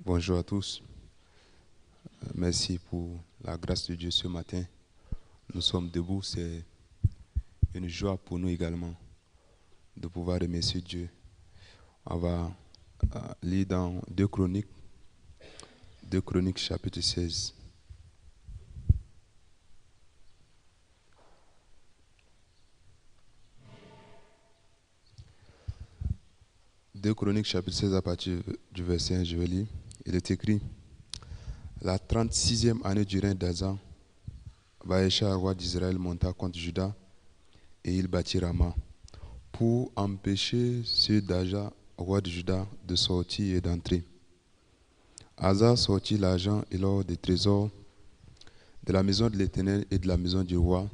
Bonjour à tous. Merci pour la grâce de Dieu ce matin. Nous sommes debout. C'est une joie pour nous également de pouvoir remercier Dieu. On va lire dans 2 Chroniques chapitre 16. 2 Chroniques chapitre 16 à partir du verset 1, je vais lire. Il est écrit: La 36e année du règne d'Asa, Baécha, roi d'Israël, monta contre Juda et il bâtit Rama pour empêcher ceux d'Aja, roi de Juda, de sortir et d'entrer. Asa sortit l'argent et l'or des trésors de la maison de l'Éternel et de la maison du roi,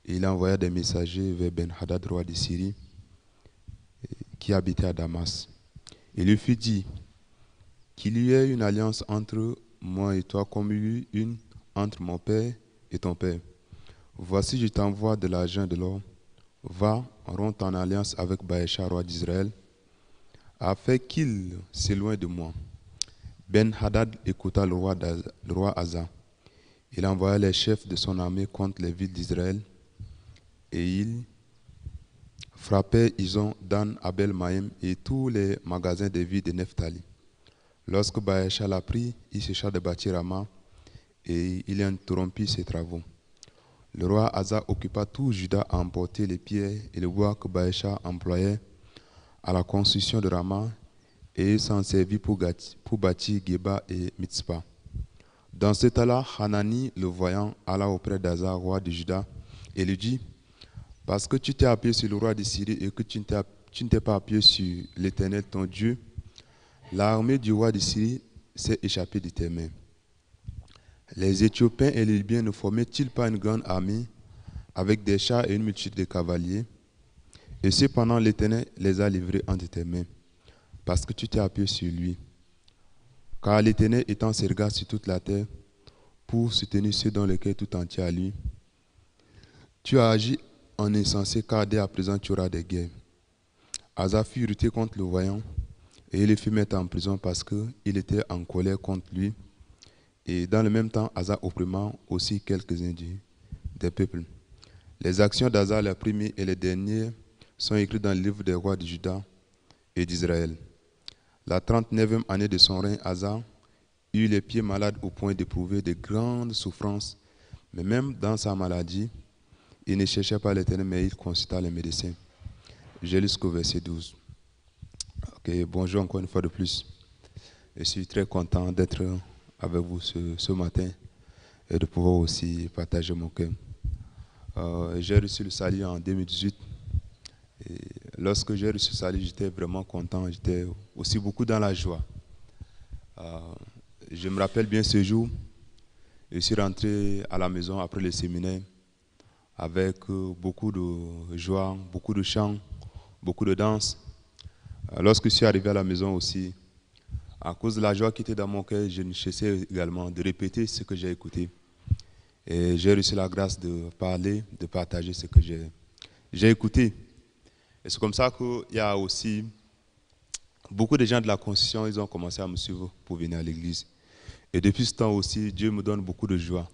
et il envoya des messagers vers Ben-Hadad, roi de Syrie, qui habitait à Damas. Il lui fut dit qu'il y ait une alliance entre moi et toi, comme il y eut une entre mon père et ton père. Voici, je t'envoie de l'argent et de l'or. Va, romps en alliance avec Baécha, roi d'Israël, afin qu'il s'éloigne de moi. Ben-Hadad écouta le roi Asa. Il envoya les chefs de son armée contre les villes d'Israël, et il frappait Ison, Dan, Abel, Maïm et tous les magasins des villes de Nephtali. Lorsque Baécha l'apprit, il chercha de bâtir Rama, et il interrompit ses travaux. Le roi Asa occupa tout Juda à emporter les pierres et le bois que Baécha employait à la construction de Rama, et il s'en servit pour bâtir Geba et Mitzpah. Dans ce temps-là, Hanani, le voyant, alla auprès d'Asa, roi de Juda, et lui dit: Parce que tu t'es appuyé sur le roi de Syrie et que tu ne t'es pas appuyé sur l'Éternel ton Dieu, l'armée du roi de Syrie s'est échappée de tes mains. Les Éthiopiens et les Libyens ne formaient-ils pas une grande armée avec des chars et une multitude de cavaliers? Et cependant l'Éternel les a livrés entre tes mains, parce que tu t'es appuyé sur lui. Car l'Éternel étend ses regards sur toute la terre pour soutenir ceux dans lesquels tout entier à lui. Tu as agi en insensé, car dès à présent tu auras des guerres. Asa fut irrité contre le voyant, et il le fit mettre en prison parce qu'il était en colère contre lui. Et dans le même temps, Asa opprimant aussi quelques-uns des peuples. Les actions d'Asa, les premiers et les derniers, sont écrites dans le livre des rois de Juda et d'Israël. La 39e année de son règne, Asa eut les pieds malades au point d'éprouver de grandes souffrances, mais même dans sa maladie, il ne cherchait pas l'Éternel, mais il consulta les médecins. J'ai lu jusqu'au verset 12. Okay, bonjour encore une fois de plus. Je suis très content d'être avec vous ce matin et de pouvoir aussi partager mon cœur. J'ai reçu le salut en 2018. Et lorsque j'ai reçu le salut, j'étais vraiment content. J'étais aussi beaucoup dans la joie. Je me rappelle bien ce jour. Je suis rentré à la maison après le séminaire avec beaucoup de joie, beaucoup de chants, beaucoup de danse. Lorsque je suis arrivé à la maison aussi, à cause de la joie qui était dans mon cœur, je cherchais également de répéter ce que j'ai écouté. Et j'ai reçu la grâce de parler, de partager ce que j'ai écouté. Et c'est comme ça qu'il y a aussi beaucoup de gens de la Constitution, ils ont commencé à me suivre pour venir à l'église. Et depuis ce temps aussi, Dieu me donne beaucoup de joie.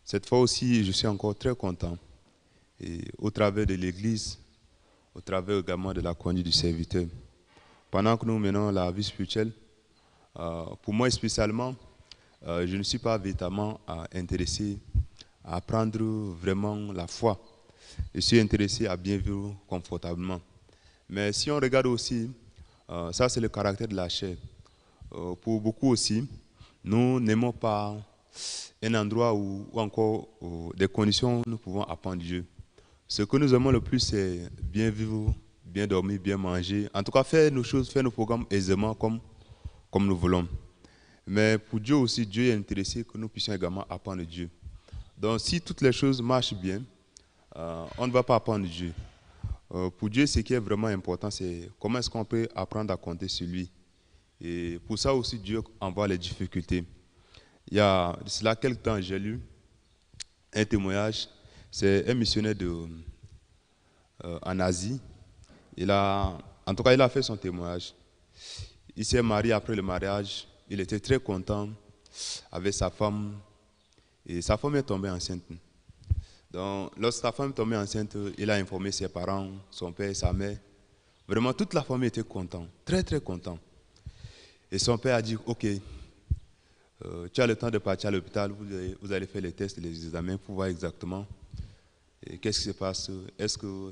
Cette fois aussi, je suis encore très content. Et au travers de l'église, au travers également de la conduite du serviteur. Pendant que nous menons la vie spirituelle, pour moi spécialement, je ne suis pas véritablement intéressé à apprendre vraiment la foi. Je suis intéressé à bien vivre confortablement. Mais si on regarde aussi, ça c'est le caractère de la chair. Pour beaucoup aussi, nous n'aimons pas un endroit où encore des conditions où nous pouvons apprendre Dieu. Ce que nous aimons le plus, c'est bien vivre, bien dormir, bien manger. En tout cas, faire nos choses, faire nos programmes aisément comme nous voulons. Mais pour Dieu aussi, Dieu est intéressé que nous puissions également apprendre Dieu. Donc si toutes les choses marchent bien, on ne va pas apprendre Dieu. Pour Dieu, ce qui est vraiment important, c'est comment est-ce qu'on peut apprendre à compter sur lui. Et pour ça aussi, Dieu envoie les difficultés. Il y a cela quelque temps, j'ai lu un témoignage. C'est un missionnaire en Asie. En tout cas, il a fait son témoignage. Il s'est marié après le mariage. Il était très content avec sa femme. Et sa femme est tombée enceinte. Donc, lorsque sa femme est tombée enceinte, il a informé ses parents, son père et sa mère. Vraiment, toute la famille était contente, très très contente. Et son père a dit, ok, tu as le temps de partir à l'hôpital, vous allez faire les tests, les examens pour voir exactement qu'est-ce qui se passe. Est-ce que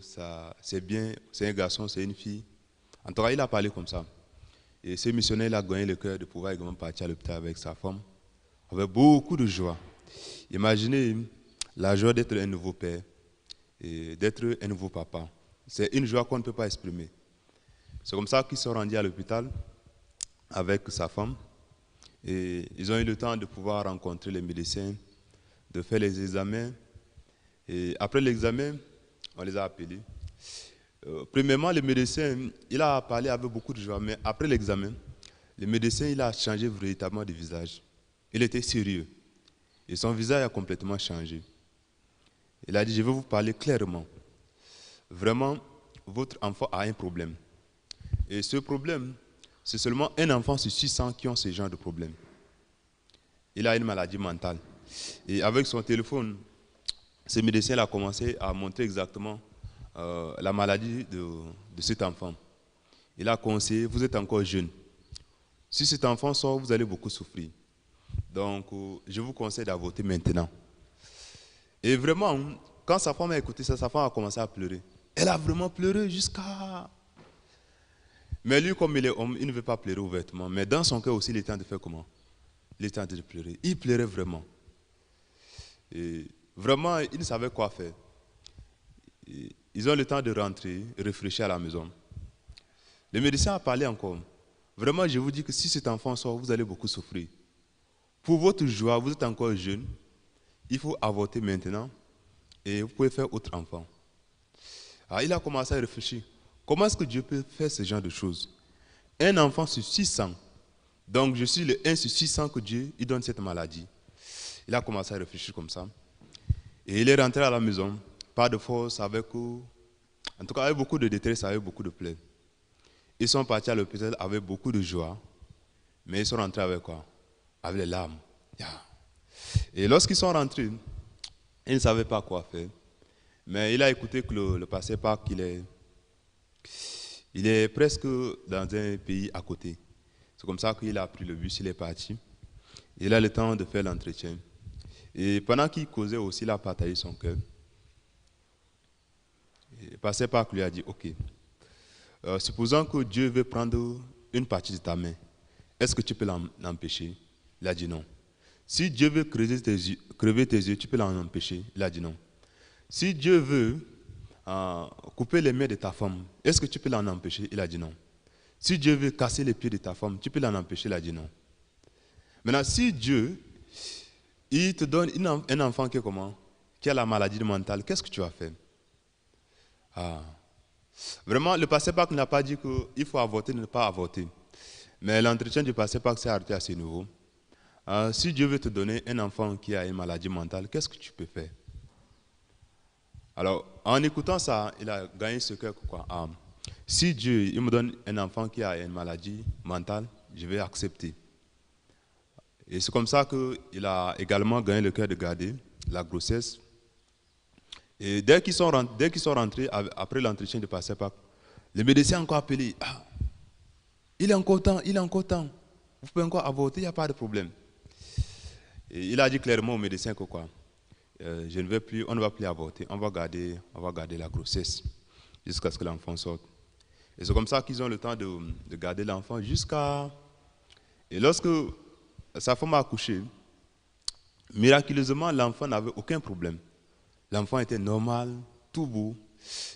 c'est bien, c'est un garçon, c'est une fille. En tout cas, il a parlé comme ça. Et ce missionnaire, il a gagné le cœur de pouvoir également partir à l'hôpital avec sa femme, avec beaucoup de joie. Imaginez la joie d'être un nouveau père et d'être un nouveau papa. C'est une joie qu'on ne peut pas exprimer. C'est comme ça qu'ils sont rendus à l'hôpital avec sa femme. Et ils ont eu le temps de pouvoir rencontrer les médecins, de faire les examens. Et après l'examen, on les a appelés. Premièrement, le médecin, il a parlé avec beaucoup de joie, mais après l'examen, le médecin, il a changé véritablement de visage. Il était sérieux. Et son visage a complètement changé. Il a dit, je vais vous parler clairement. Vraiment, votre enfant a un problème. Et ce problème, c'est seulement un enfant sur 600 qui ont ce genre de problème. Il a une maladie mentale. Et avec son téléphone, ce médecin a commencé à montrer exactement la maladie de cet enfant. Il a conseillé, vous êtes encore jeune. Si cet enfant sort, vous allez beaucoup souffrir. Donc, je vous conseille d'avorter maintenant. Et vraiment, quand sa femme a écouté ça, sa femme a commencé à pleurer. Elle a vraiment pleuré jusqu'à... Mais lui, comme il est homme, il ne veut pas pleurer ouvertement. Mais dans son cœur aussi, il est en train de faire comment? Il est en train de pleurer. Il pleurait vraiment. Et vraiment, il ne savait quoi faire. Et ils ont le temps de rentrer, réfléchir à la maison. Le médecin a parlé encore. Vraiment, je vous dis que si cet enfant sort, vous allez beaucoup souffrir. Pour votre joie, vous êtes encore jeune. Il faut avorter maintenant. Et vous pouvez faire autre enfant. Alors, il a commencé à réfléchir. Comment est-ce que Dieu peut faire ce genre de choses? Un enfant sur 600. Donc, je suis le 1 sur 600 que Dieu il donne cette maladie. Il a commencé à réfléchir comme ça. Et il est rentré à la maison, pas de force, en tout cas avec beaucoup de détresse, avec beaucoup de plaies. Ils sont partis à l'hôpital avec beaucoup de joie, mais ils sont rentrés avec quoi? Avec les larmes. Et lorsqu'ils sont rentrés, ils ne savaient pas quoi faire. Mais il a écouté que le pasteur Park, il est presque dans un pays à côté. C'est comme ça qu'il a pris le bus, il est parti. Il a le temps de faire l'entretien. Et pendant qu'il causait aussi, il a partagé son cœur. Le pasteur Park lui a dit, ok, supposons que Dieu veut prendre une partie de ta main, est-ce que tu peux l'empêcher? Il a dit non. Si Dieu veut crever tes yeux, tu peux l'en empêcher? Il a dit non. Si Dieu veut couper les mains de ta femme, est-ce que tu peux l'en empêcher? Il a dit non. Si Dieu veut casser les pieds de ta femme, tu peux l'en empêcher? Il a dit non. Maintenant, si Dieu, il te donne un enfant qui est comment? Qui a la maladie mentale, qu'est-ce que tu vas faire? Vraiment, le pasteur Park n'a pas dit qu'il faut avorter, ne pas avorter. Mais l'entretien du pasteur Park s'est arrêté à ce niveau. Si Dieu veut te donner un enfant qui a une maladie mentale, qu'est-ce que tu peux faire? Alors, en écoutant ça, il a gagné ce cœur. Si Dieu il me donne un enfant qui a une maladie mentale, je vais accepter. Et c'est comme ça qu'il a également gagné le cœur de garder la grossesse. Et dès qu'ils sont rentrés, après l'entretien de pasteur Park, le médecin a encore appelé. Il est encore temps. Vous pouvez encore avorter, il n'y a pas de problème. Et il a dit clairement au médecin que quoi? On ne va plus avorter, on va garder la grossesse jusqu'à ce que l'enfant sorte. Et c'est comme ça qu'ils ont le temps de garder l'enfant jusqu'à... Et lorsque sa femme a accouché, miraculeusement, l'enfant n'avait aucun problème. L'enfant était normal, tout beau.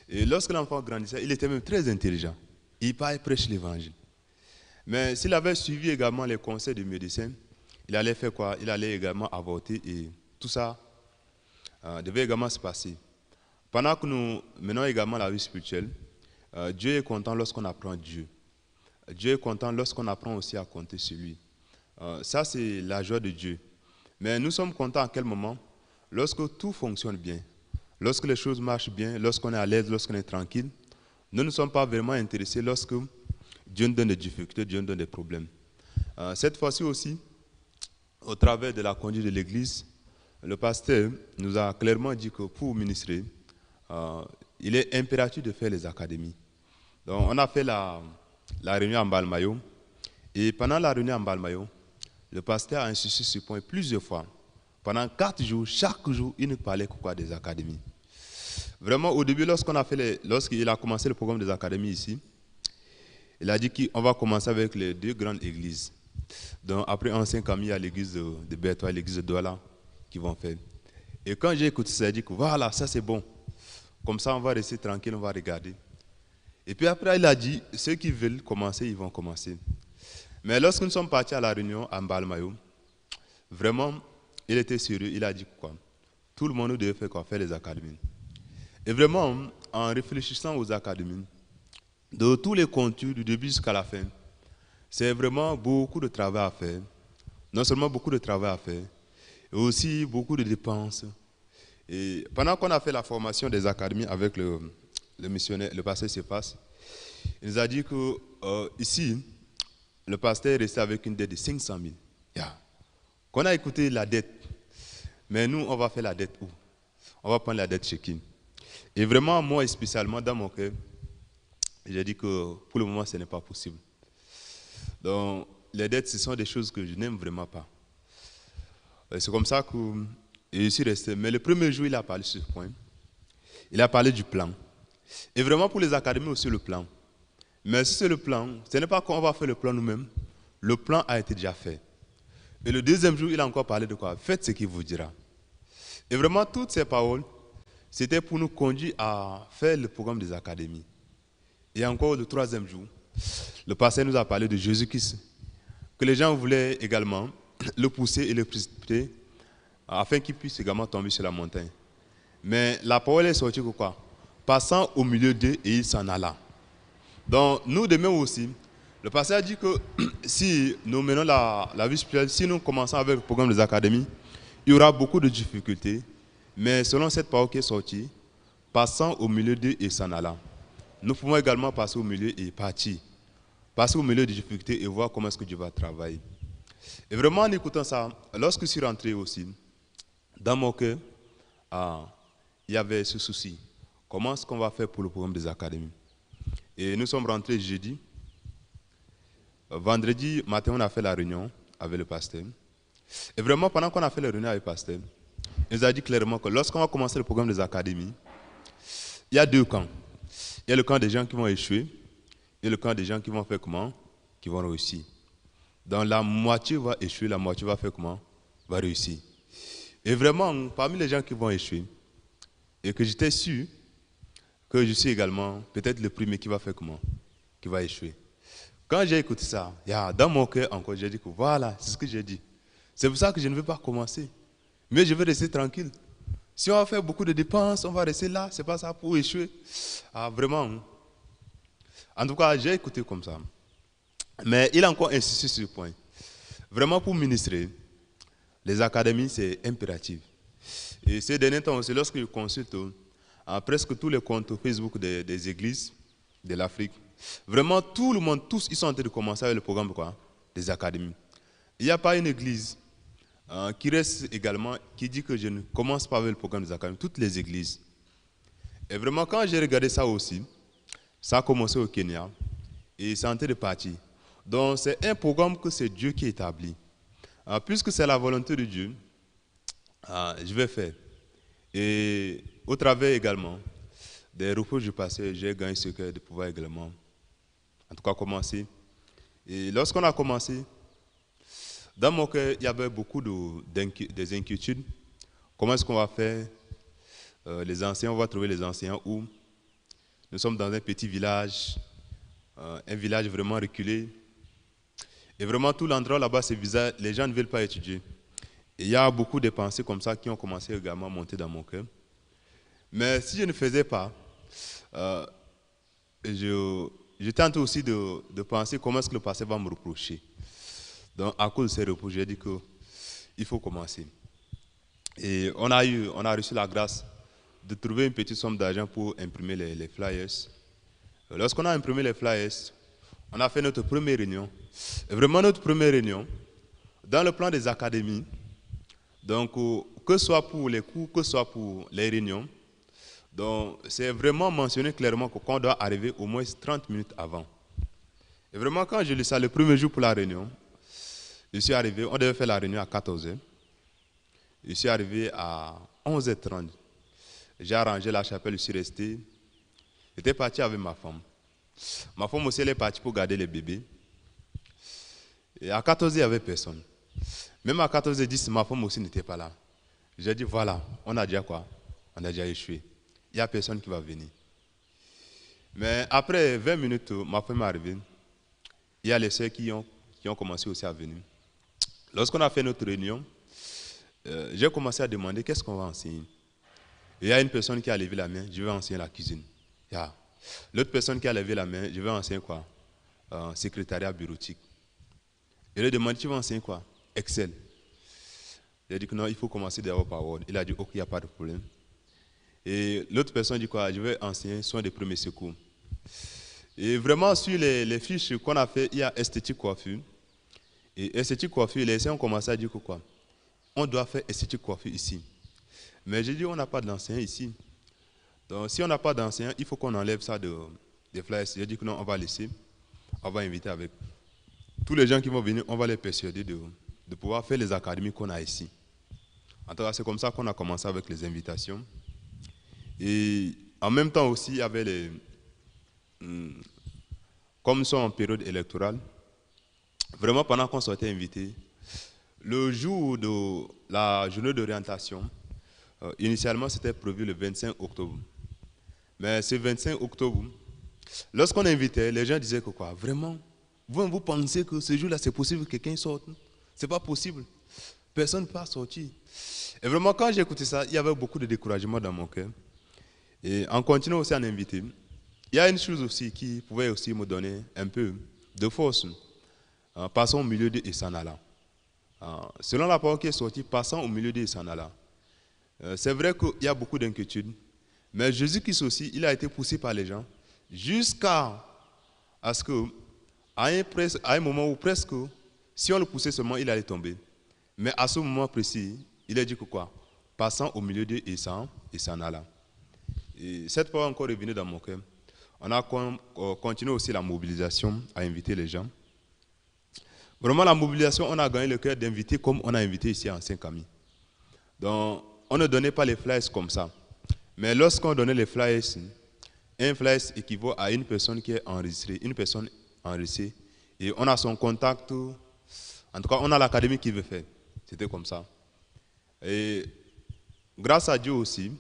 Et lorsque l'enfant grandissait, il était même très intelligent. Il prêche l'évangile. Mais s'il avait suivi également les conseils du médecin, il allait faire quoi? Il allait également avorter et tout ça devait également se passer. Pendant que nous menons également la vie spirituelle, Dieu est content lorsqu'on apprend Dieu. Dieu est content lorsqu'on apprend aussi à compter sur lui. Ça, c'est la joie de Dieu. Mais nous sommes contents à quel moment? Lorsque tout fonctionne bien, lorsque les choses marchent bien, lorsqu'on est à l'aise, lorsqu'on est tranquille. Nous ne sommes pas vraiment intéressés lorsque Dieu nous donne des difficultés, Dieu nous donne des problèmes. Cette fois-ci aussi, au travers de la conduite de l'Église, le pasteur nous a clairement dit que pour ministrer, il est impératif de faire les académies. Donc, on a fait la réunion en Balmayo. Et pendant la réunion en Balmayo, le pasteur a insisté sur ce point plusieurs fois. Pendant 4 jours, chaque jour, il ne parlait que quoi des académies. Vraiment, au début, lorsqu'il a commencé le programme des académies ici, il a dit qu'on va commencer avec les 2 grandes églises. Donc, après Ancien Camille, il y a l'église de Bertois et l'église de Douala qui vont faire. Et quand j'ai écouté ça, j'ai dit que voilà, ça c'est bon. Comme ça, on va rester tranquille, on va regarder. Et puis après, il a dit, ceux qui veulent commencer, ils vont commencer. Mais lorsque nous sommes partis à la réunion à Mbalmayo, vraiment, il était sérieux, il a dit quoi? Tout le monde devait faire quoi? Faire les académies. Et vraiment, en réfléchissant aux académies, de tous les contenus, du début jusqu'à la fin, c'est vraiment beaucoup de travail à faire. Non seulement beaucoup de travail à faire, et aussi beaucoup de dépenses. Et pendant qu'on a fait la formation des académies avec le missionnaire, le pasteur Cephas, il nous a dit que ici, le pasteur est resté avec une dette de 500 000. Yeah. Qu'on a écouté la dette, mais nous, on va faire la dette où? On va prendre la dette chez qui? Et vraiment, moi, spécialement, dans mon cœur, j'ai dit que pour le moment, ce n'est pas possible. Donc, les dettes, ce sont des choses que je n'aime vraiment pas. C'est comme ça que je suis resté. Mais le premier jour, il a parlé sur ce point. Il a parlé du plan. Et vraiment, pour les académies aussi, le plan. Mais si c'est le plan, ce n'est pas qu'on va faire le plan nous-mêmes. Le plan a été déjà fait. Et le deuxième jour, il a encore parlé de quoi? Faites ce qu'il vous dira. Et vraiment, toutes ces paroles, c'était pour nous conduire à faire le programme des académies. Et encore le troisième jour, le pasteur nous a parlé de Jésus-Christ, que les gens voulaient également le pousser et le précipiter afin qu'il puisse également tomber sur la montagne. Mais la parole est sortie que quoi? Passant au milieu d'eux et il s'en alla. Donc nous demain aussi, le pasteur a dit que si nous menons la vie spirituelle, si nous commençons avec le programme des académies, il y aura beaucoup de difficultés. Mais selon cette parole qui est sortie, passant au milieu d'eux et s'en alla. Nous pouvons également passer au milieu et partir. Passer au milieu des difficultés et voir comment est-ce que Dieu va travailler. Et vraiment en écoutant ça, lorsque je suis rentré aussi, dans mon cœur, il y avait ce souci. Comment est-ce qu'on va faire pour le programme des académies? Et nous sommes rentrés jeudi. Vendredi matin, on a fait la réunion avec le pasteur. Et vraiment, pendant qu'on a fait la réunion avec le pasteur, il nous a dit clairement que lorsqu'on va commencer le programme des académies, il y a 2 camps. Il y a le camp des gens qui vont échouer et le camp des gens qui vont faire comment? Qui vont réussir. Donc la moitié va échouer, la moitié va faire comment? Va réussir. Et vraiment, parmi les gens qui vont échouer, et que j'étais sûr que je suis également peut-être le premier qui va faire comment? Qui va échouer. Quand j'ai écouté ça, dans mon cœur encore, j'ai dit que voilà, c'est ce que j'ai dit. C'est pour ça que je ne veux pas commencer. Mais je veux rester tranquille. Si on va faire beaucoup de dépenses, on va rester là, c'est pas ça pour échouer. Vraiment. En tout cas, j'ai écouté comme ça. Mais il a encore insisté sur ce point. Vraiment, pour ministrer, les académies, c'est impératif. Et ces derniers temps aussi, lorsque je consulte presque tous les comptes Facebook des églises de l'Afrique, vraiment tout le monde, tous, ils sont en train de commencer avec le programme quoi, des académies. Il n'y a pas une église qui reste également, qui dit que je ne commence pas avec le programme des académies. Toutes les églises. Et vraiment, quand j'ai regardé ça aussi, ça a commencé au Kenya et c'est en train de partir. Donc, c'est un programme que c'est Dieu qui établit. Puisque c'est la volonté de Dieu, je vais faire. Et au travers également des repos du passé, j'ai gagné ce cœur de pouvoir également, en tout cas, commencer. Et lorsqu'on a commencé, dans mon cœur, il y avait beaucoup des inquiétudes. Comment est-ce qu'on va faire? Les anciens, on va trouver les anciens où? Nous sommes dans un petit village, un village vraiment reculé. Et vraiment, tout l'endroit là-bas, c'est bizarre. Les gens ne veulent pas étudier. Et il y a beaucoup de pensées comme ça qui ont commencé également à monter dans mon cœur. Mais si je ne faisais pas, je tente aussi de penser comment est-ce que le passé va me reprocher. Donc, à cause de ces reproches, j'ai dit qu'il faut commencer. Et on a reçu la grâce de trouver une petite somme d'argent pour imprimer les flyers. Lorsqu'on a imprimé les flyers, on a fait notre première réunion. Et vraiment notre première réunion, dans le plan des académies, donc que ce soit pour les cours, que ce soit pour les réunions, donc c'est vraiment mentionné clairement qu'on doit arriver au moins 30 minutes avant. Et vraiment quand je lis ça le premier jour pour la réunion, je suis arrivé, on devait faire la réunion à 14h. Je suis arrivé à 11h30. J'ai arrangé la chapelle, je suis resté. J'étais parti avec ma femme. Ma femme aussi, elle est partie pour garder les bébés. Et à 14h, il n'y avait personne. Même à 14h10, ma femme aussi n'était pas là. J'ai dit, voilà, on a déjà quoi? On a déjà échoué. Il n'y a personne qui va venir. Mais après 20 minutes, ma femme est arrivée. Il y a les soeurs qui ont commencé aussi à venir. Lorsqu'on a fait notre réunion, j'ai commencé à demander qu'est-ce qu'on va enseigner. Il y a une personne qui a levé la main, je vais enseigner la cuisine. L'autre personne qui a levé la main, je vais enseigner quoi? Secrétariat bureautique. Je lui ai demandé, tu vas enseigner quoi? Excel. Il a dit que non, il faut commencer d'abord par Word. Il a dit, ok, il n'y a pas de problème. Et l'autre personne dit quoi? Je vais enseigner soins des premiers secours. Et vraiment, sur les fiches qu'on a fait, il y a esthétique coiffure. Et esthétique coiffure, les essais ont commencé à dire que quoi? On doit faire esthétique coiffure ici. Mais j'ai dit, on n'a pas d'enseignant ici. Donc, si on n'a pas d'enseignant, il faut qu'on enlève ça des flyers. J'ai dit que non, on va laisser. On va inviter avec tous les gens qui vont venir, on va les persuader de pouvoir faire les académies qu'on a ici. En tout cas, c'est comme ça qu'on a commencé avec les invitations. Et en même temps aussi, il y avait les... Comme nous sommes en période électorale, vraiment pendant qu'on s'était invité, le jour de la journée d'orientation, initialement c'était prévu le 25 octobre. Mais ce 25 octobre, lorsqu'on invitait, les gens disaient que quoi, vraiment, vous pensez que ce jour-là c'est possible que quelqu'un sorte? C'est pas possible. Personne ne peut sortir. Et vraiment, quand j'ai écouté ça, il y avait beaucoup de découragement dans mon cœur. Et en continuant aussi à inviter, il y a une chose aussi qui pouvait aussi me donner un peu de force. Passons au milieu de Essanala. Selon la parole qui est sortie, passant au milieu de Essanala. C'est vrai qu'il y a beaucoup d'inquiétudes, mais Jésus-Christ aussi, il a été poussé par les gens jusqu'à ce que, à un moment où presque, si on le poussait seulement, il allait tomber. Mais à ce moment précis, il a dit que quoi? Passant au milieu de Essanala. Et cette parole encore est venue dans mon cœur. On a continué aussi la mobilisation à inviter les gens. Vraiment, la mobilisation, on a gagné le cœur d'inviter comme on a invité ici à Saint-Camille. Donc, on ne donnait pas les flyers comme ça. Mais lorsqu'on donnait les flyers, un flyer équivaut à une personne qui est enregistrée, une personne enregistrée, et on a son contact, en tout cas, on a l'académie qui veut faire. C'était comme ça. Et grâce à Dieu aussi,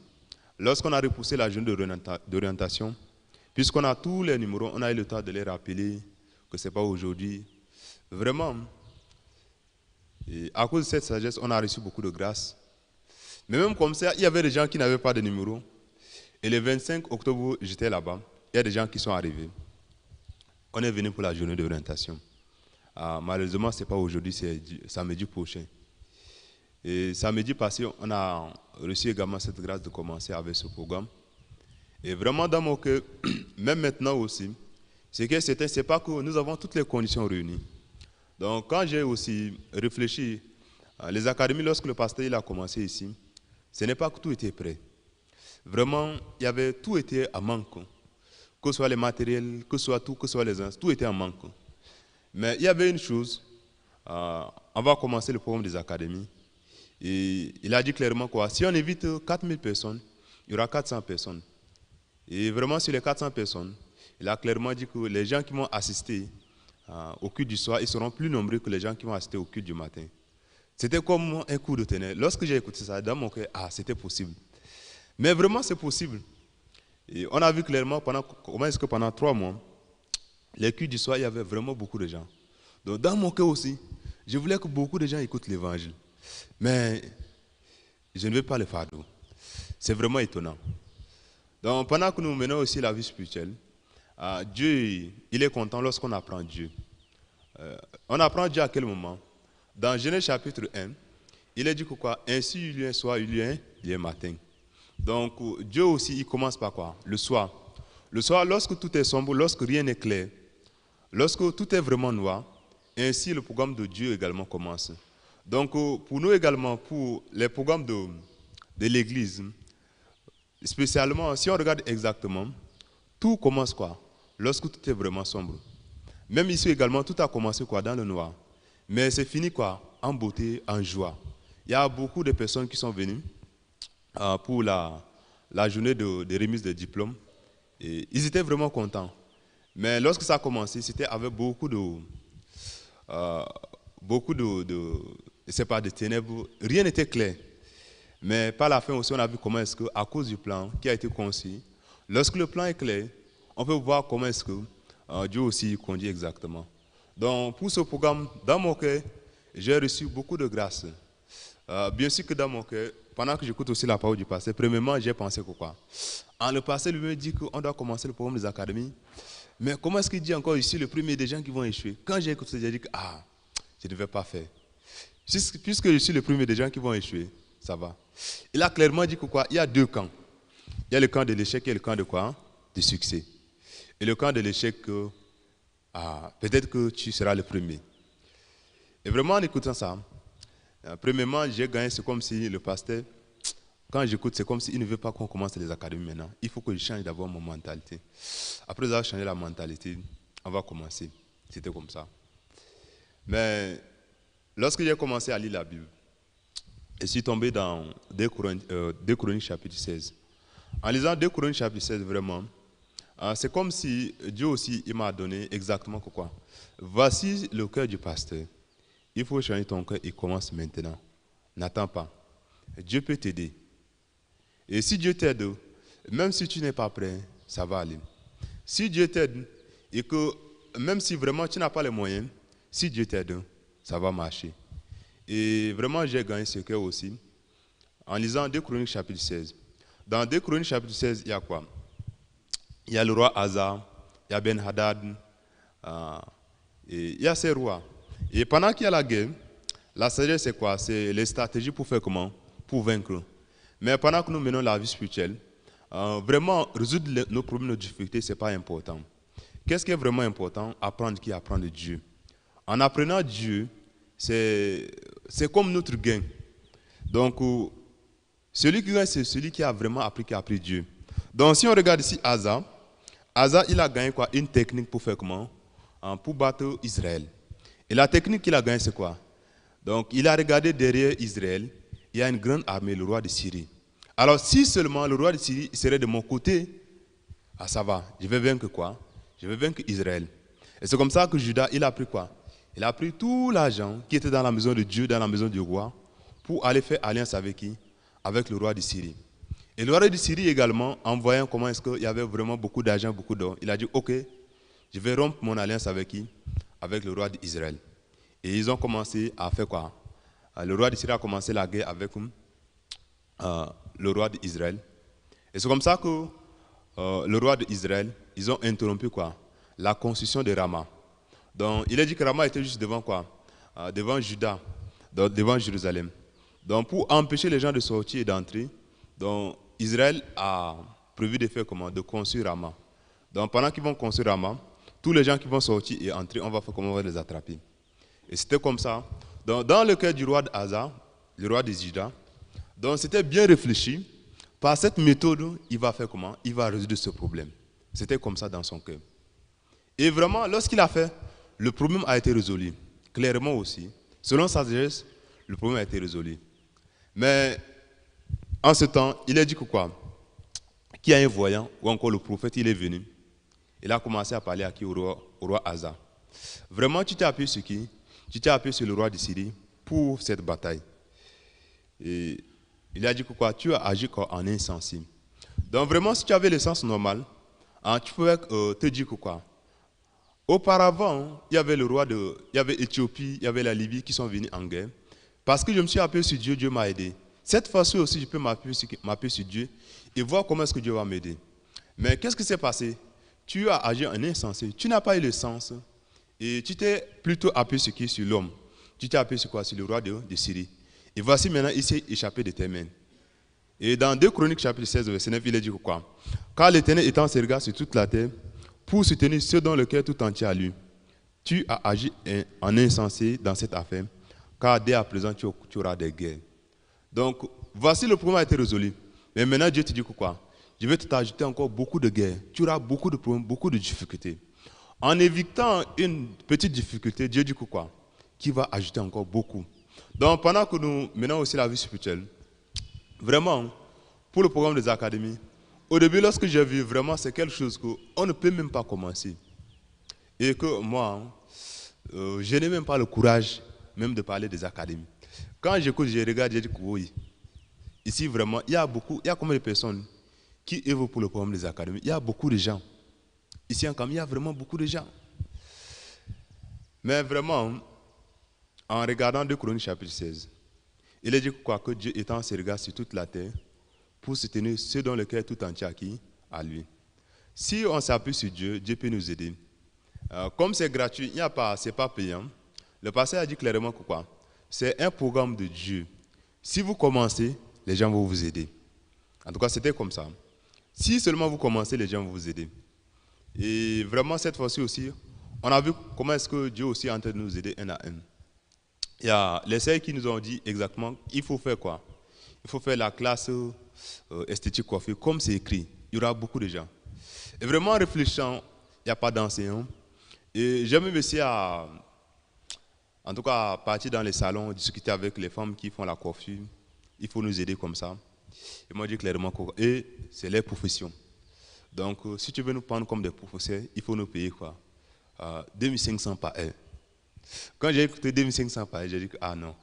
lorsqu'on a repoussé la journée d'orientation, puisqu'on a tous les numéros, on a eu le temps de les rappeler que ce n'est pas aujourd'hui. Vraiment, et à cause de cette sagesse, on a reçu beaucoup de grâce. Mais même comme ça, il y avait des gens qui n'avaient pas de numéro. Et le 25 octobre, j'étais là-bas. Il y a des gens qui sont arrivés. On est venu pour la journée d'orientation. Malheureusement, ce n'est pas aujourd'hui, c'est samedi prochain. Et samedi passé, on a reçu également cette grâce de commencer avec ce programme. Et vraiment dans mon cœur, même maintenant aussi, ce qui est certain, ce n'est pas que nous avons toutes les conditions réunies. Donc quand j'ai aussi réfléchi, les académies, lorsque le pasteur il a commencé ici, ce n'est pas que tout était prêt. Vraiment, tout était en manque. Que ce soit les matériels, que ce soit tout, que ce soit les uns, tout était en manque. Mais il y avait une chose, on va commencer le programme des académies. Et il a dit clairement quoi, si on évite 4000 personnes, il y aura 400 personnes. Et vraiment sur les 400 personnes, il a clairement dit que les gens qui vont assister au culte du soir, ils seront plus nombreux que les gens qui vont assister au culte du matin. C'était comme un coup de tonnerre. Lorsque j'ai écouté ça, dans mon cœur, c'était possible. Mais vraiment, c'est possible. Et on a vu clairement comment est-ce que pendant 3 mois, les cultes du soir, il y avait vraiment beaucoup de gens. Donc dans mon cœur aussi, je voulais que beaucoup de gens écoutent l'évangile. Mais je ne veux pas le fardeau. C'est vraiment étonnant. Donc pendant que nous menons aussi la vie spirituelle, Dieu, il est content lorsqu'on apprend Dieu. On apprend Dieu à quel moment? Dans Genèse chapitre 1, il est dit que quoi? Ainsi il y a un soir, il y a un matin. Donc Dieu aussi, il commence par quoi? Le soir. Le soir, lorsque tout est sombre, lorsque rien n'est clair, Lorsque tout est vraiment noir, ainsi le programme de Dieu également commence. Donc pour nous également, pour les programmes de l'Église, spécialement si on regarde exactement, tout commence quoi? Lorsque tout est vraiment sombre. Même ici également, tout a commencé quoi? Dans le noir. Mais c'est fini quoi? En beauté, en joie. Il y a beaucoup de personnes qui sont venues pour la journée de remise de diplômes. Et ils étaient vraiment contents. Mais lorsque ça a commencé, c'était avec c'est pas de ténèbres, rien n'était clair. Mais par la fin aussi, on a vu comment est-ce que, à cause du plan qui a été conçu, lorsque le plan est clair, on peut voir comment est-ce que Dieu aussi conduit exactement. Donc, pour ce programme, dans mon cœur, j'ai reçu beaucoup de grâce. Bien sûr que dans mon cœur, pendant que j'écoute aussi la parole du pasteur, premièrement, j'ai pensé que quoi? Le pasteur lui-même dit qu'on doit commencer le programme des académies. Mais comment est-ce qu'il dit encore ici le premier des gens qui vont échouer? Quand j'ai écouté ça, j'ai dit que je ne devais pas faire. Puisque je suis le premier des gens qui vont échouer, ça va. Il a clairement dit que quoi? Il y a deux camps. Il y a le camp de l'échec et le camp de quoi? Du succès. Et le camp de l'échec, peut-être que tu seras le premier. Et vraiment en écoutant ça, premièrement, j'ai gagné, c'est comme si le pasteur, quand j'écoute, c'est comme s'il ne veut pas qu'on commence les académies maintenant. Il faut que je change d'abord mon mentalité. Après avoir changé la mentalité, on va commencer. C'était comme ça. Mais lorsque j'ai commencé à lire la Bible, je suis tombé dans 2 Chroniques chapitre 16. En lisant 2 Chroniques chapitre 16, vraiment, c'est comme si Dieu aussi il m'a donné exactement quoi. Voici le cœur du pasteur. Il faut changer ton cœur et commence maintenant. N'attends pas. Dieu peut t'aider. Et si Dieu t'aide, même si tu n'es pas prêt, ça va aller. Si Dieu t'aide et que même si vraiment tu n'as pas les moyens, si Dieu t'aide, ça va marcher. Et vraiment, j'ai gagné ce cœur aussi en lisant 2 Chroniques chapitre 16. Dans 2 Chroniques chapitre 16, il y a quoi? Il y a le roi Asa, il y a Ben-Hadad, et il y a ces rois. Et pendant qu'il y a la guerre, la sagesse c'est quoi? C'est les stratégies pour faire comment? Pour vaincre. Mais pendant que nous menons la vie spirituelle, vraiment résoudre nos problèmes, nos difficultés, ce n'est pas important. Qu'est-ce qui est vraiment important? Apprendre qui? Apprendre Dieu. En apprenant Dieu, c'est comme notre gain. Donc, celui qui gagne, c'est celui qui a vraiment appris, qui a appris Dieu. Donc, si on regarde ici Asa, il a gagné quoi? Une technique pour faire comment? Pour battre Israël. Et la technique qu'il a gagnée, c'est quoi? Donc, il a regardé derrière Israël, il y a une grande armée, le roi de Syrie. Alors, si seulement le roi de Syrie serait de mon côté, ça va, je vais vaincre quoi? Je vais vaincre Israël. Et c'est comme ça que Judas, il a pris quoi? Il a pris tout l'argent qui était dans la maison de Dieu, dans la maison du roi, pour aller faire alliance avec qui? Avec le roi de Syrie. Et le roi de Syrie également, en voyant comment est-ce qu'il y avait vraiment beaucoup d'argent, beaucoup d'or, il a dit, ok, je vais rompre mon alliance avec qui? Avec le roi d'Israël. Et ils ont commencé à faire quoi? Le roi d'Israël a commencé la guerre avec le roi d'Israël. Et c'est comme ça que le roi d'Israël, ils ont interrompu quoi? La construction de Rama. Donc, il a dit que Rama était juste devant quoi? Devant Juda, devant Jérusalem. Donc, pour empêcher les gens de sortir et d'entrer, donc Israël a prévu de faire comment? De construire Rama. Donc, pendant qu'ils vont construire Rama, tous les gens qui vont sortir et entrer, on va faire comment? On va les attraper. Et c'était comme ça. Donc, dans le cœur du roi d'Asa, le roi de Juda, donc c'était bien réfléchi. Par cette méthode, il va faire comment? Il va résoudre ce problème. C'était comme ça dans son cœur. Et vraiment, lorsqu'il a fait, le problème a été résolu. Clairement aussi. Selon sa sagesse, le problème a été résolu. Mais en ce temps, il a dit que quoi? Qu'il y a un voyant, ou encore le prophète, il est venu. Il a commencé à parler à qui? Au roi Asa. Vraiment, tu t'es appuyé sur qui? Tu t'es appuyé sur le roi de Syrie pour cette bataille. Et il a dit que quoi? Tu as agi en insensible. Donc vraiment, si tu avais le sens normal, tu pouvais te dire que quoi? Auparavant, il y avait il y avait l'Éthiopie, il y avait la Libye qui sont venus en guerre. Parce que je me suis appuyé sur Dieu, Dieu m'a aidé. Cette fois-ci aussi, je peux m'appuyer sur Dieu et voir comment est-ce que Dieu va m'aider. Mais qu'est-ce qui s'est passé? Tu as agi en insensé. Tu n'as pas eu le sens. Et tu t'es plutôt appuyé sur qui? Sur l'homme. Tu t'es appuyé sur quoi? Sur le roi de Syrie. Et voici maintenant, il s'est échappé de tes mains. Et dans 2 Chroniques chapitre 16, verset 9, il est dit quoi? Car l'Éternel étend ses regards sur toute la terre pour soutenir ceux dont le cœur tout entier à lui. tu as agi en insensé dans cette affaire, car dès à présent, tu auras des guerres. Donc, voici le problème a été résolu. Mais maintenant, Dieu te dit que quoi? Je vais t'ajouter encore beaucoup de guerres. Tu auras beaucoup de problèmes, beaucoup de difficultés. En évitant une petite difficulté, Dieu dit que quoi? Qui va ajouter encore beaucoup. Donc, pendant que nous menons aussi la vie spirituelle, vraiment, pour le programme des académies, au début, lorsque j'ai vu vraiment, c'est quelque chose qu'on ne peut même pas commencer. Et que moi, je n'ai même pas le courage même de parler des académies. Quand j'écoute, je regarde, je dis que oui, ici vraiment, il y a combien de personnes qui œuvrent pour le programme des académies? Il y a beaucoup de gens. Ici en Cameroun, il y a vraiment beaucoup de gens. Mais vraiment, en regardant 2 Chroniques chapitre 16, il est dit quoi? Que Dieu étend ses regards sur toute la terre pour soutenir ceux dont le cœur tout entier acquis à lui. Si on s'appuie sur Dieu, Dieu peut nous aider. Comme c'est gratuit, c'est pas payant. Le pasteur a dit clairement que quoi? C'est un programme de Dieu. Si vous commencez, les gens vont vous aider. En tout cas, c'était comme ça. Si seulement vous commencez, les gens vont vous aider. Et vraiment, cette fois-ci aussi, on a vu comment est-ce que Dieu aussi est en train de nous aider un à un. Il y a les sœurs qui nous ont dit exactement il faut faire quoi? Il faut faire la classe esthétique coiffure, comme c'est écrit. Il y aura beaucoup de gens. Et vraiment, en réfléchissant, il n'y a pas d'enseignants. Et j'ai même essayé en tout cas, à partir dans les salons, discuter avec les femmes qui font la coiffure. Il faut nous aider comme ça. Et moi, je dis clairement que c'est leur profession. Donc, si tu veux nous prendre comme des professeurs, il faut nous payer quoi? 2500 par heure. Quand j'ai écouté 2500 par heure, j'ai dit que ah non,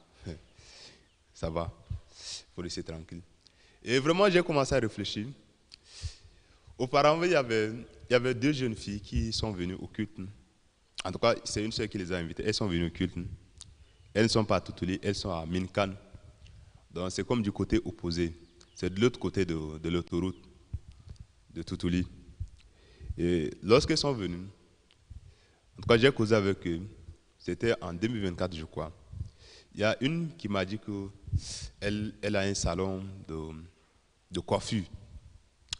ça va, il faut laisser tranquille. Et vraiment, j'ai commencé à réfléchir. Auparavant, il y avait 2 jeunes filles qui sont venues au culte. En tout cas, c'est une sœur qui les a invitées. Elles sont venues au culte. Elles ne sont pas à Toutouli, elles sont à Minkan. Donc, c'est comme du côté opposé. C'est de l'autre côté de l'autoroute de Toutouli. Et lorsqu'elles sont venues, en tout cas, j'ai causé avec eux. C'était en 2024, je crois. Il y a une qui m'a dit qu'elle a un salon de coiffure.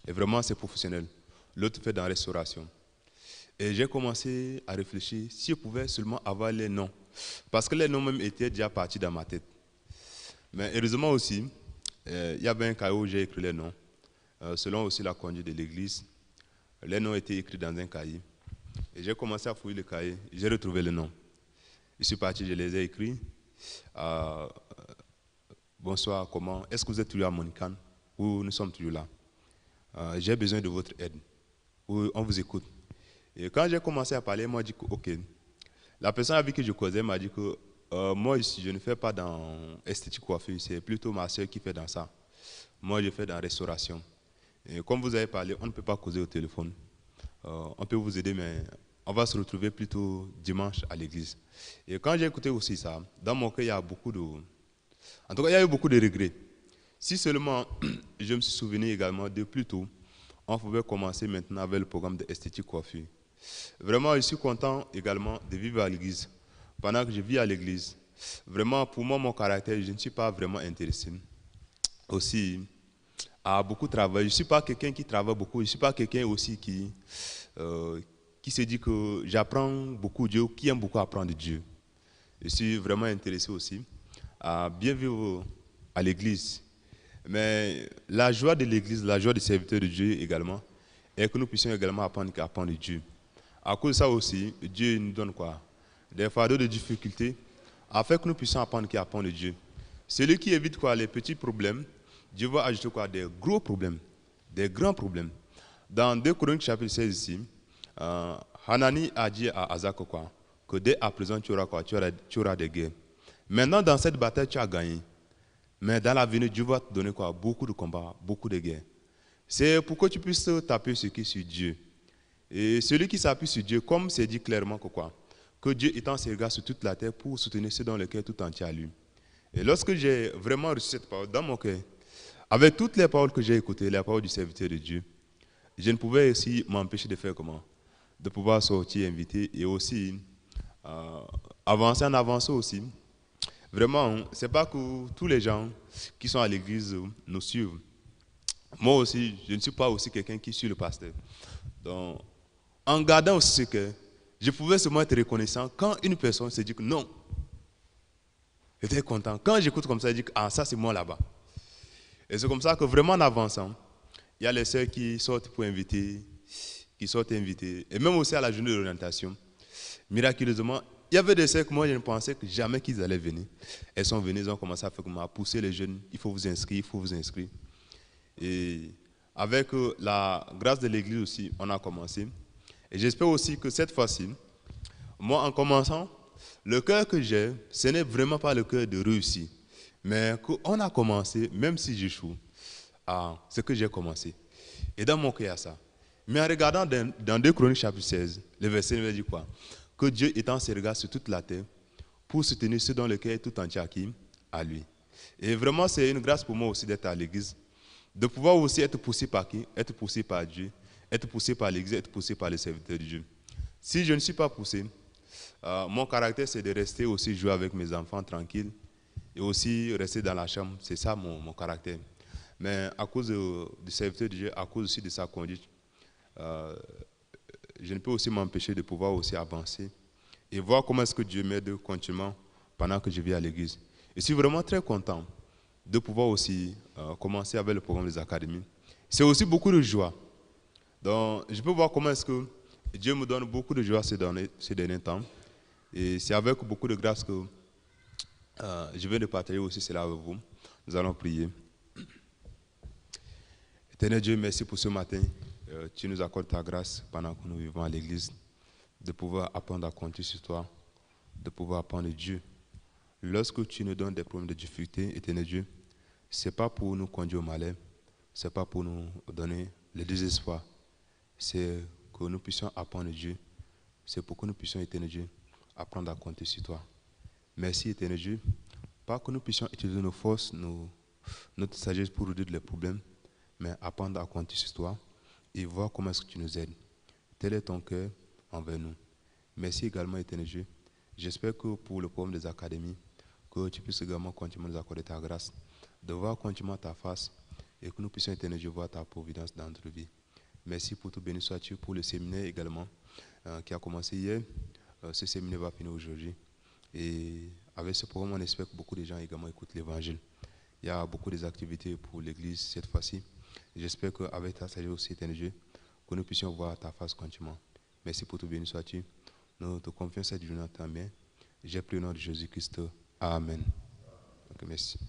Et vraiment, c'est professionnel. L'autre fait dans la restauration. Et j'ai commencé à réfléchir si je pouvais seulement avoir les noms. Parce que les noms même étaient déjà partis dans ma tête. Mais heureusement aussi, il y avait un cahier où j'ai écrit les noms. Selon aussi la conduite de l'église, les noms étaient écrits dans un cahier. Et j'ai commencé à fouiller le cahier. J'ai retrouvé les noms. Je suis parti, je les ai écrits. Bonsoir, comment? Est-ce que vous êtes toujours à Monican? Ou nous sommes toujours là? J'ai besoin de votre aide. Ou on vous écoute. Et quand j'ai commencé à parler, moi, j'ai dit que, ok. La personne avec qui je causais m'a dit que moi, je ne fais pas dans esthétique coiffure, c'est plutôt ma soeur qui fait dans ça. Moi, je fais dans restauration. Et comme vous avez parlé, on ne peut pas causer au téléphone. On peut vous aider, mais on va se retrouver plutôt dimanche à l'église. Et quand j'ai écouté aussi ça, dans mon cœur, il y a beaucoup de... En tout cas, il y a eu beaucoup de regrets. Si seulement je me suis souvenu également de plus tôt, on pouvait commencer maintenant avec le programme d'esthétique coiffure. Vraiment, je suis content également de vivre à l'église. Pendant que je vis à l'église, vraiment, pour moi, mon caractère, je ne suis pas vraiment intéressé. Aussi, à beaucoup travailler. Je ne suis pas quelqu'un qui travaille beaucoup. Je ne suis pas quelqu'un aussi qui se dit que j'apprends beaucoup de Dieu, qui aime beaucoup apprendre de Dieu. Je suis vraiment intéressé aussi à bien vivre à l'église. Mais la joie de l'église, la joie des serviteurs de Dieu également, est que nous puissions également apprendre de Dieu. À cause de ça aussi, Dieu nous donne quoi? Des fardeaux de difficultés, afin que nous puissions apprendre de Dieu. Celui qui évite quoi? Les petits problèmes, Dieu va ajouter quoi? Des gros problèmes, des grands problèmes. Dans 2 Chroniques chapitre 16 ici, Hanani a dit à Azak quoi? Que dès à présent tu auras quoi? Tu auras des guerres. Maintenant dans cette bataille tu as gagné. Mais dans l'avenir, Dieu va te donner quoi? Beaucoup de combats, beaucoup de guerres. C'est pour que tu puisses t'appuyer sur Dieu. Et celui qui s'appuie sur Dieu, comme c'est dit clairement que quoi? Que Dieu étend ses regards sur toute la terre pour soutenir ceux dans le cœur tout entier à lui. Et lorsque j'ai vraiment reçu cette parole dans mon cœur, avec toutes les paroles que j'ai écoutées, les paroles du serviteur de Dieu, je ne pouvais aussi m'empêcher de faire comment? De pouvoir sortir, inviter et aussi avancer en avançant aussi. Vraiment, ce n'est pas que tous les gens qui sont à l'église nous suivent. Moi aussi, je ne suis pas aussi quelqu'un qui suit le pasteur. Donc, en gardant aussi ce que Je pouvais seulement être reconnaissant quand une personne se dit que non. J'étais content. Quand j'écoute comme ça, je dis que ah, ça c'est moi là-bas. Et c'est comme ça que vraiment en avançant, il y a les sœurs qui sortent pour inviter, qui sortent inviter. Et même aussi à la journée d'orientation, miraculeusement, il y avait des sœurs que moi je ne pensais que jamais qu'ils allaient venir. Elles sont venues, elles ont commencé à pousser les jeunes. Il faut vous inscrire, il faut vous inscrire. Et avec la grâce de l'église aussi, on a commencé. Et j'espère aussi que cette fois-ci, moi en commençant, le cœur que j'ai, ce n'est vraiment pas le cœur de réussir. Mais qu'on a commencé, même si j'échoue, à ce que j'ai commencé. Et dans mon cœur, il y a ça. Mais en regardant dans 2 Chroniques chapitre 16, le verset 9 dit quoi? Que Dieu étend ses regards sur toute la terre pour soutenir ceux dont le cœur est tout entier acquis à lui. Et vraiment, c'est une grâce pour moi aussi d'être à l'église, de pouvoir aussi être poussé par qui? Être poussé par Dieu, être poussé par l'église, être poussé par les serviteurs de Dieu. Si je ne suis pas poussé, mon caractère c'est de rester aussi jouer avec mes enfants tranquille et aussi rester dans la chambre. C'est ça mon caractère. Mais à cause du serviteur de Dieu, à cause aussi de sa conduite, je ne peux aussi m'empêcher de pouvoir aussi avancer et voir comment est-ce que Dieu m'aide continuellement pendant que je vis à l'église. Je suis vraiment très content de pouvoir aussi commencer avec le programme des académies. C'est aussi beaucoup de joie. Donc, je peux voir comment est-ce que Dieu me donne beaucoup de joie ces derniers temps. Et c'est avec beaucoup de grâce que je viens de partager aussi cela avec vous. Nous allons prier. Éternel Dieu, merci pour ce matin. Tu nous accordes ta grâce pendant que nous vivons à l'église, de pouvoir apprendre à compter sur toi, de pouvoir apprendre Dieu. Lorsque tu nous donnes des problèmes de difficulté, Éternel Dieu, ce n'est pas pour nous conduire au malheur, ce n'est pas pour nous donner le désespoir, c'est que nous puissions apprendre Dieu, c'est pour que nous puissions, Éternel Dieu, apprendre à compter sur toi. Merci, Éternel Dieu, pas que nous puissions utiliser nos forces, notre sagesse pour résoudre les problèmes, mais apprendre à compter sur toi et voir comment est-ce que tu nous aides. Tel est ton cœur envers nous. Merci également, Éternel Dieu. J'espère que pour le problème des académies, que tu puisses également continuer nous accorder ta grâce, de voir continuellement ta face et que nous puissions, Éternel Dieu, voir ta providence dans notre vie. Merci pour tout, béni sois-tu pour le séminaire également qui a commencé hier. Ce séminaire va finir aujourd'hui. Et avec ce programme, on espère que beaucoup de gens également écoutent l'évangile. Il y a beaucoup d'activités pour l'église cette fois-ci. J'espère qu'avec ta sagesse aussi, Éternel Dieu, que nous puissions voir ta face continuellement. Merci pour tout, béni sois-tu. Nous te confions cette journée en ta main. J'ai prié au nom de Jésus-Christ. Amen. Donc, merci.